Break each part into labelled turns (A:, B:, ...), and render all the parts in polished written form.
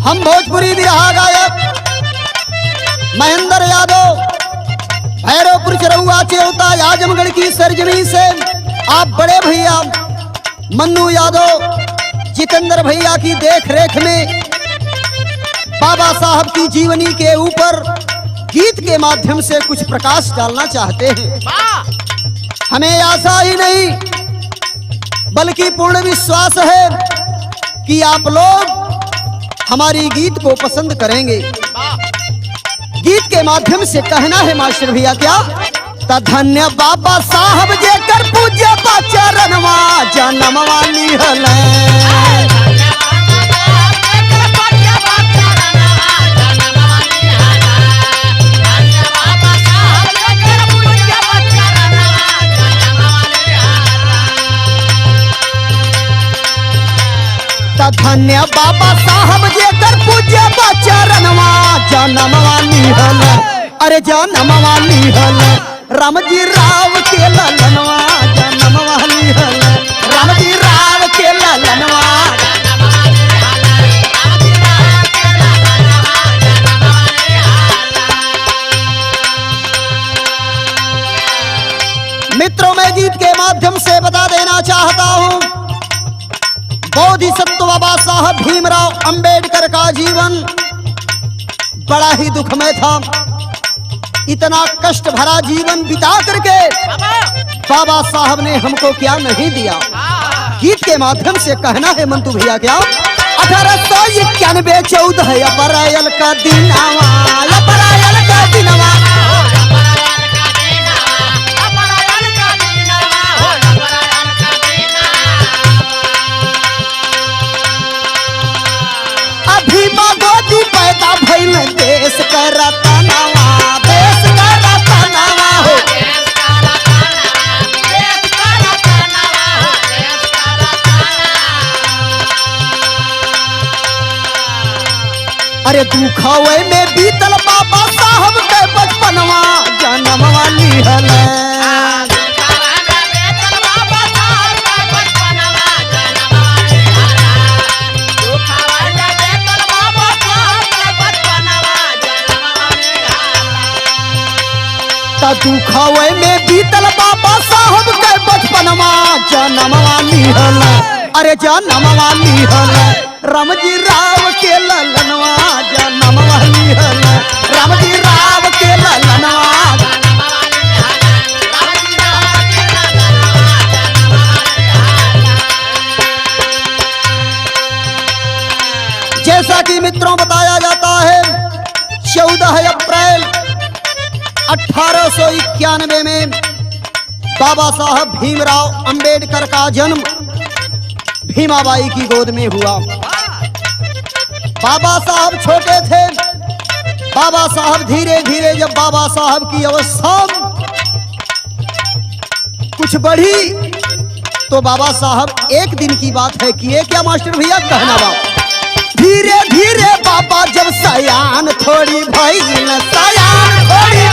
A: हम भोजपुरी बिरहा गायक महेंद्र यादव भैरवपुर चरौआ चेवता आजमगढ़ की सरजमी से आप बड़े भैया मन्नू यादव जितेंद्र भैया की देख रेख में बाबा साहब की जीवनी के ऊपर गीत के माध्यम से कुछ प्रकाश डालना चाहते हैं। हमें आशा ही नहीं बल्कि पूर्ण विश्वास है कि आप लोग हमारी गीत को पसंद करेंगे। गीत के माध्यम से कहना है मास्टर भैया क्या धन्य बाबा साहब जे कर पूज्य चरणवा जनमवा लिहल धन्य बाबा साहब जे कर पूज्य चरणवा जनमवा लिहल अरे जनमवा लिहल राम जी राव के ललनवा जनमवा लिहल राम जी राव के ललनवा। मित्रों मैं गीत के माध्यम से बता देना चाहता हूं बोधिसत्व बाबा साहब भीमराव अंबेडकर का जीवन बड़ा ही दुखमय था। इतना कष्ट भरा जीवन बिता करके बाबा साहब ने हमको क्या नहीं दिया। गीत के माध्यम से कहना है मंतु भैया क्या 1891 14 अप्रैल का दिनवा अप्रैल का दिनवा पैदा भइल देश का रतनवा देश का रतनवा हो अरे दुखवे में बीतल बाबा साहब के बचपनवा जनमवा लिहल दुखवे में बीतल बाबा साहब के बचपनवा जनमवा लिहल अरे जनमवा लिहल राम जी राव के ललनवा जनमवा लिहल राम जी राव के ललनवा। जैसा कि मित्रों बताया जाता है 14 अप्रैल 1891 में बाबा साहब भीमराव अंबेडकर का जन्म भीमाबाई की गोद में हुआ। बाबा साहब छोटे थे। बाबा साहब धीरे धीरे जब बाबा साहब की अवस्था कुछ बढ़ी तो बाबा साहब एक दिन की बात है किए क्या मास्टर भैया कहना बाप धीरे धीरे बाबा जब सयान थोड़ी भइल सयान थोड़ी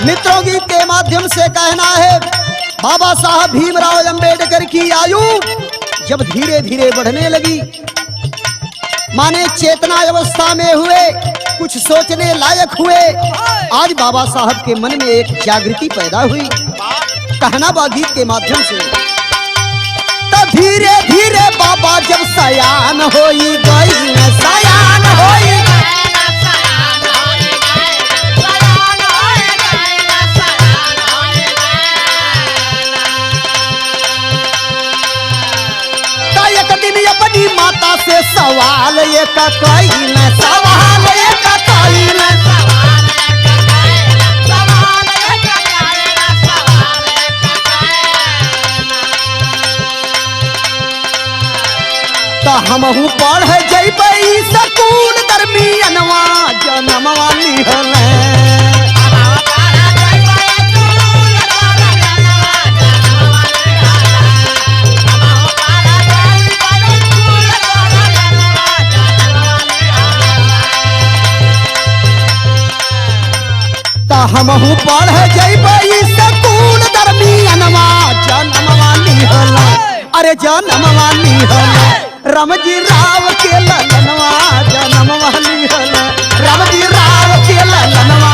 A: मित्रों गीत के माध्यम से कहना है बाबा साहब भीमराव अंबेडकर की आयु जब धीरे धीरे बढ़ने लगी माने चेतना अवस्था में हुए कुछ सोचने लायक हुए आज बाबा साहब के मन में एक जागृति पैदा हुई। कहना बा गीत के माध्यम से तब धीरे धीरे बाबा जब सयान होई गई सयान होई अपनी माता से सवाल ये कईल सवाल ये कईल तो हमहू पढ़ जइबै स्कूल दरमियनवा जनमवा लिहल हमहू पढ़े जइबई स्कूल दरमियनवा जनमवा निहला अरे जनमवा निहला रमजी राव के ललनवा जनमवा निहला रमजी राव के ललनवा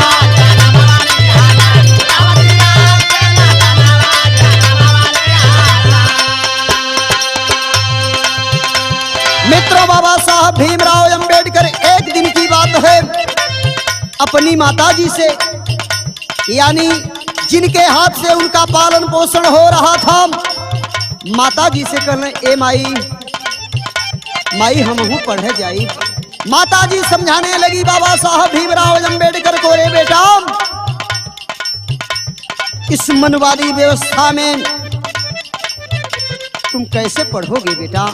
A: मित्रों, बाबा साहब भीमराव अंबेडकर एक दिन की बात है, अपनी माताजी से यानी जिनके हाथ से उनका पालन पोषण हो रहा था, माताजी से कहने ए माई माई हमहू पढ़े जाई। माताजी समझाने लगी बाबा साहब भीमराव अंबेडकर को, रे बेटा इस मनवादी व्यवस्था में तुम कैसे पढ़ोगे बेटा।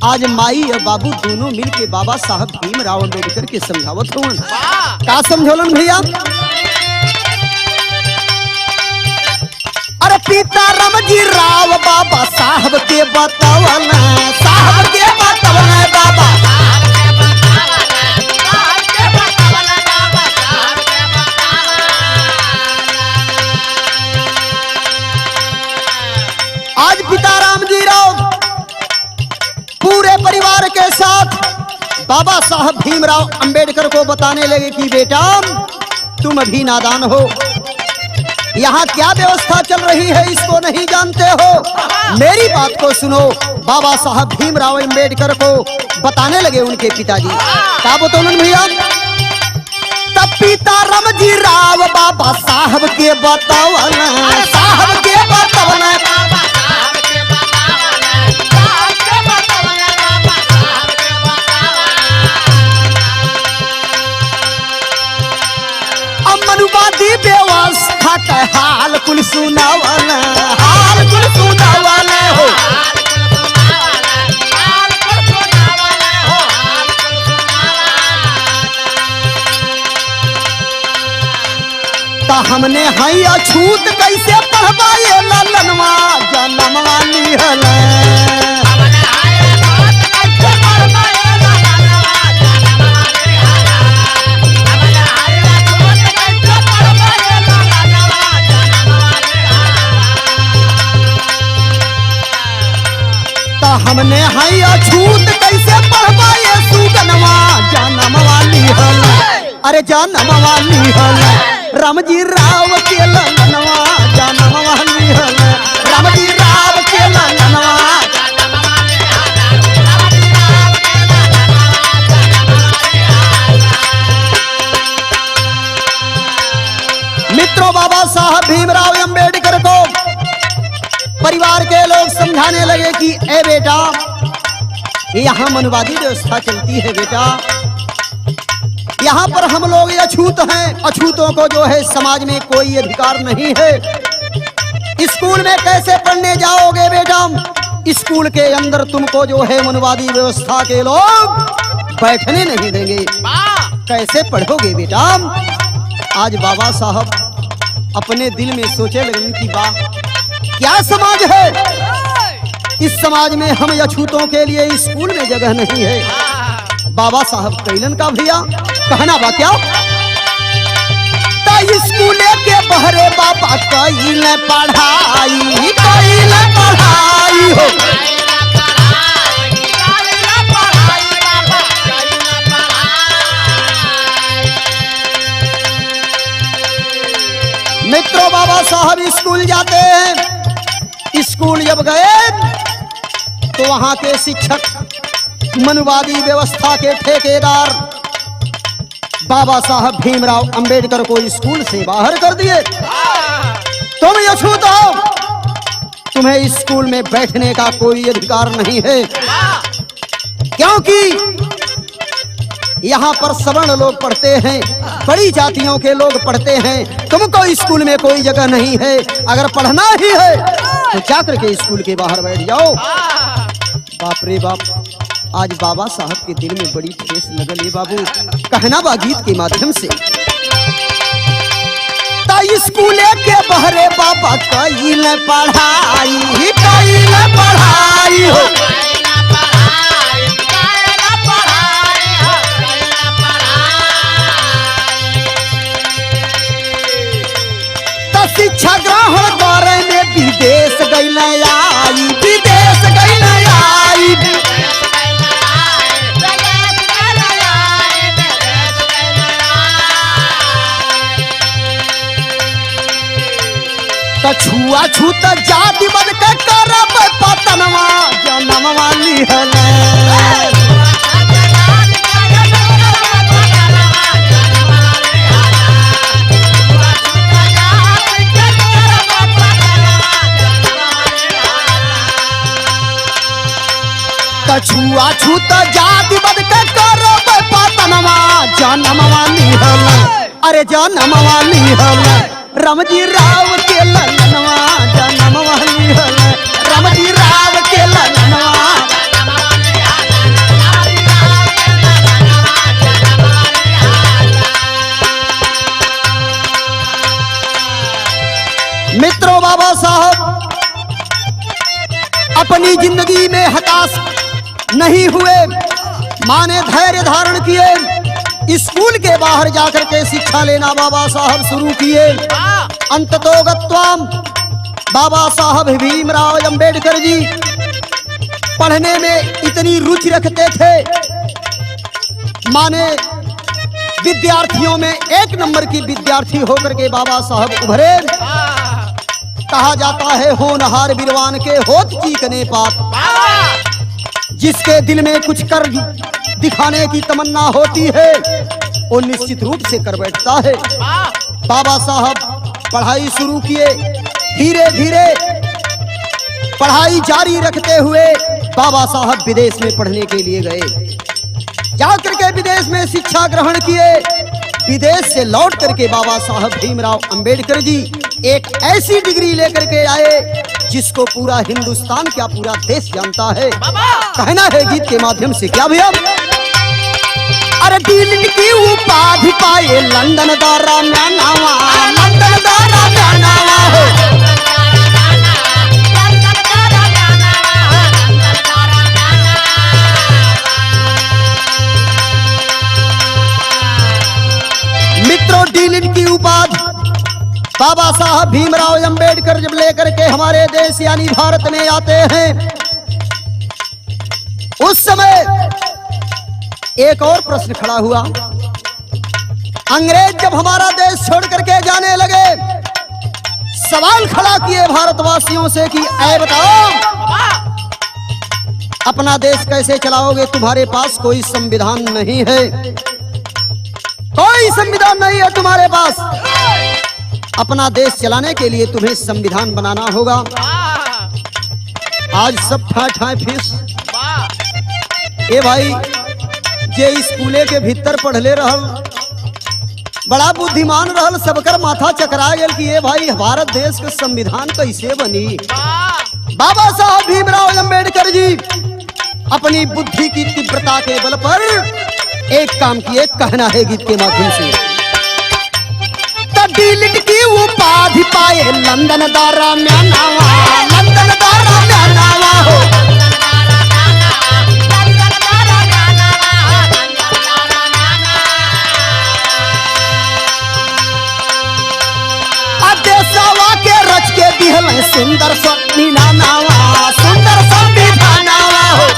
A: आज माई और बाबू दोनों मिलके बाबा साहब भीमराव अंबेडकर के समझावत हो। का समझौलन भैया। अरे पिता रमजी राव बाबा साहब के बतावल साहब के बतावल बाबा आज पिता रामजी राव पूरे परिवार के साथ बाबा साहब भीमराव अंबेडकर को बताने लगे कि बेटा तुम अभी नादान हो, यहाँ क्या व्यवस्था चल रही है इसको नहीं जानते हो, मेरी बात को सुनो। बाबा साहब भीमराव अंबेडकर को बताने लगे उनके पिताजी। क्या बताओ भैया। तब पिता रमजी राव बाबा साहब के बतावल साहब के बतावल मनुवादी व्यवस्था का हाल कुल सुनावल हाल कुल सुनावल हो। ता हमने हई अछूत कैसे पढ़वाए ललनवा जनमवा निहला हमने हई अछूत कैसे पढ़वाए सुगनवा जनमवा निहला अरे जनमवा निहला रामजी राव के ललनवा जनमवा निहला रामजी राव के ललनवा। मित्रों, बाबा साहब भीमराव अंबेडकर को परिवार के लोग समझाने लगे कि ए बेटा यहाँ मनवादी व्यवस्था चलती है बेटा, यहाँ पर हम लोग अछूत हैं, अछूतों को जो है समाज में कोई अधिकार नहीं है। स्कूल में कैसे पढ़ने जाओगे बेटा, स्कूल के अंदर तुमको जो है मनवादी व्यवस्था के लोग बैठने नहीं देंगे, कैसे पढ़ोगे बेटा। आज बाबा साहब अपने दिल में सोचे लगे कि वाह क्या समाज है, इस समाज में हम अछूतों के लिए स्कूल में जगह नहीं है। बाबा साहब कैलन का भैया कहना बा क्या स्कूल के बहरे बाबा कैल पढ़ाई हो। मित्रों, बाबा साहब स्कूल जाते हैं, स्कूल जब गए तो वहां के शिक्षक मनवादी व्यवस्था के ठेकेदार बाबा साहब भीमराव अंबेडकर को स्कूल से बाहर कर दिए। तुम अछूत हो, तुम्हें स्कूल में बैठने का कोई अधिकार नहीं है, क्योंकि यहाँ पर सवर्ण लोग पढ़ते हैं, बड़ी जातियों के लोग पढ़ते हैं, तुमको स्कूल में कोई जगह नहीं है। अगर पढ़ना ही है तो जाकर के स्कूल के बाहर बैठ जाओ। बाप रे बाप, आज बाबा साहब के दिल में बड़ी ठेस लगल है बाबू, कहना बा गीत के माध्यम से। स्कूल के बहरे बाबा कैल पढ़ाई हो। शिक्षा ग्रहण करे में विदेश गइल आई, विदेश गइल आई। त छुआ छूत जाति बद के करब पतनवा जनमवा लिहल। छुआ छूत जाति बद के करब पतनवा जनमवा लिहल। अरे जनमवा लिहल रमजी राव के ललनवा जनमवा लिहल। रमजी राव के ललनवा। मित्रों, बाबा साहब अपनी जिंदगी में हताश नहीं हुए, माने धैर्य धारण किए। स्कूल के बाहर जाकर के शिक्षा लेना बाबा साहब शुरू किए। अंततोगत्वाम बाबा साहब भीमराव अंबेडकर जी पढ़ने में इतनी रुचि रखते थे, माने विद्यार्थियों में एक नंबर की विद्यार्थी होकर के बाबा साहब उभरे। कहा जाता है होनहार विद्वान के होत चीकने पाप। जिसके दिल में कुछ कर दिखाने की तमन्ना होती है वो निश्चित रूप से कर बैठता है। बाबा साहब पढ़ाई शुरू किए, धीरे धीरे पढ़ाई जारी रखते हुए बाबा साहब विदेश में पढ़ने के लिए गए। जाकर के विदेश में शिक्षा ग्रहण किए। विदेश से लौट करके बाबा साहब भीमराव अंबेडकर जी एक ऐसी डिग्री लेकर के आए जिसको पूरा हिंदुस्तान क्या पूरा देश जानता है। कहना है गीत के माध्यम से क्या भैया? अरे दिल की उपाधि पाए लंदन दारा म्यानावा, लंदन दारा म्यानावा हो। मित्रों, डीलिन की उपाधि बाबा साहब भीमराव अंबेडकर जब लेकर के हमारे देश यानी भारत में आते हैं, उस समय एक और प्रश्न खड़ा हुआ। अंग्रेज जब हमारा देश छोड़ करके जाने लगे, सवाल खड़ा किए भारतवासियों से कि ऐ बताओ अपना देश कैसे चलाओगे? तुम्हारे पास कोई संविधान नहीं है, कोई संविधान नहीं है तुम्हारे पास। अपना देश चलाने के लिए तुम्हें संविधान बनाना होगा। आज सब ठाए फीस ए भाई जे स्कूले के भीतर पढ़ले रहल, बड़ा बुद्धिमान रहल, सबकर माथा चकरा गेल कि ए भाई भारत देश के संविधान कैसे बनी। बाबा साहब भीमराव अंबेडकर जी अपनी बुद्धि की तीव्रता के बल पर एक काम किए। कहना है गीत के माध्यम से, डीलिट की उपाधि पाए लंदन दारा म्यानावा, लंदन दारा म्यानावा हो। देशवा के रच के दिहल सुंदर संविधानावा, सुंदर संविधानावा हो।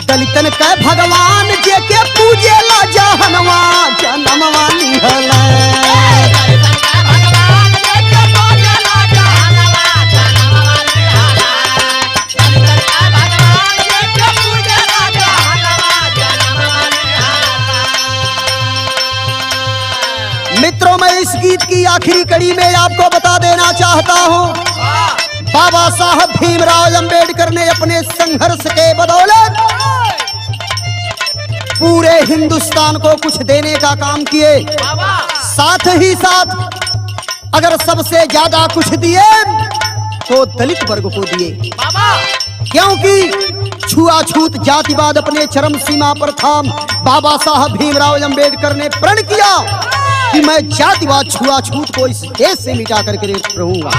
A: दलितन के भगवान जे के पूजे ला जहनवा जनमवा लिहल। मित्रों, मैं इस गीत की आखिरी कड़ी में आपको बता देना चाहता हूँ, बाबा साहब भीमराव अंबेडकर ने अपने संघर्ष के बदौलत पूरे हिंदुस्तान को कुछ देने का काम किए। साथ ही साथ अगर सबसे ज्यादा कुछ दिए तो दलित वर्ग को दिए, क्योंकि छुआछूत जातिवाद अपने चरम सीमा पर था। बाबा साहब भीमराव अंबेडकर ने प्रण किया कि मैं जातिवाद छुआछूत को इस देश से मिटा करके रहूंगा।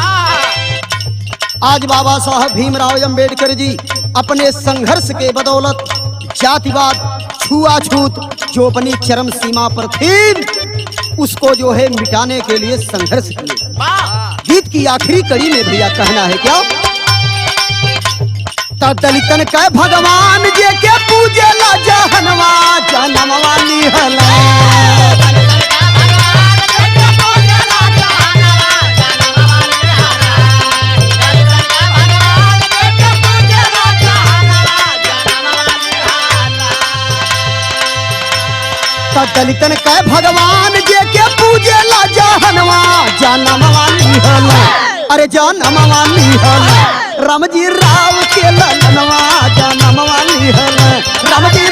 A: आज बाबा साहब भीमराव अंबेडकर जी अपने संघर्ष के बदौलत जातिवाद, छुआछूत जो अपनी चरम सीमा पर थी, उसको जो है मिटाने के लिए संघर्ष किए। गीत की आखिरी कड़ी में भैया कहना है क्या, दलितन का भगवान जे के पूजे ला जहनवा जनमवा निहला। दलितन का भगवान जे के पूजे ला जहनवा जनमवा निहला। अरे जनमवा निहला, रामजी राव के ललनवा जनमवा निहला, रामजी